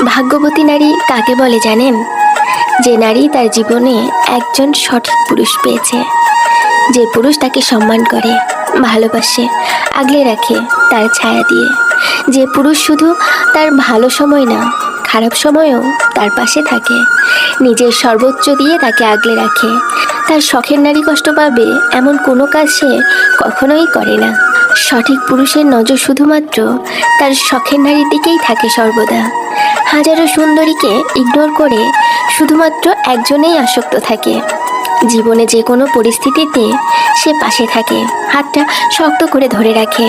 ভাগ্যবতী নারী কাকে বলে জানেন? যে নারী তার জীবনে একজন সঠিক পুরুষ পেয়েছে, যে পুরুষ তাকে সম্মান করে, ভালোবাসে, আগলে রাখে তার ছায়া দিয়ে। যে পুরুষ শুধু তার ভালো সময় না, খারাপ সময়েও তার পাশে থাকে, নিজের সর্বোচ্চ দিয়ে তাকে আগলে রাখে। তার শখের নারী কষ্ট পাবে এমন কোনো কাজ সে কখনোই করে না। সঠিক পুরুষের নজর শুধুমাত্র তার শখের নারীর দিকেই থাকে সর্বদা। হাজারো সুন্দরীকে ইগনোর করে শুধুমাত্র একজনেই আসক্ত থাকে। জীবনে যে কোনো পরিস্থিতিতে সে পাশে থাকে, হাতটা শক্ত করে ধরে রাখে।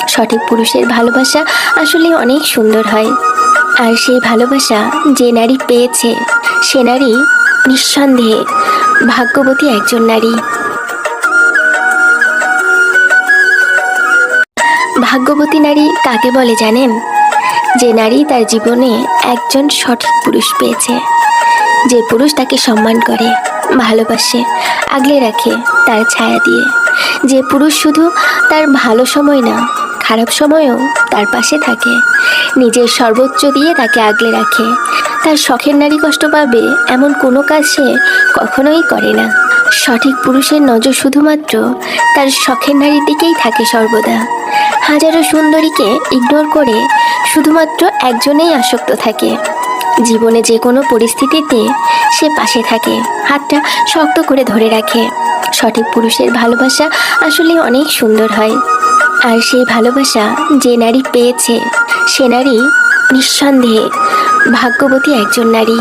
সঠিক পুরুষের ভালোবাসা আসলে অনেক সুন্দর হয়। আর সেই ভালোবাসা যে নারী পেয়েছে, সে নারী নিঃসন্দেহে ভাগ্যবতী একজন নারী। ভাগ্যবতী নারী কাকে বলে জানেন? যে নারী তার জীবনে একজন সঠিক পুরুষ পেয়েছে, যে পুরুষ তাকে সম্মান করে, ভালোবাসে, আগলে রাখে তার ছায়া দিয়ে। যে পুরুষ শুধু তার ভালো সময় না, খারাপ সময়েও তার পাশে থাকে, নিজের সর্বোচ্চ দিয়ে তাকে আগলে রাখে। তার শখের নারী কষ্ট পাবে এমন কোনো কাজ সে কখনোই করে না। সঠিক পুরুষের নজর শুধুমাত্র তার শখের নারীর দিকেই থাকে সর্বদা। হাজারো সুন্দরীকে ইগনোর করে শুধুমাত্র একজনেই আসক্ত থাকে। জীবনে যে কোনো পরিস্থিতিতে সে পাশে থাকে, হাতটা শক্ত করে ধরে রাখে। সঠিক পুরুষের ভালোবাসা আসলে অনেক সুন্দর হয়। আর সেই ভালোবাসা যে নারী পেয়েছে, সে নারী নিঃসন্দেহে ভাগ্যবতী একজন নারী।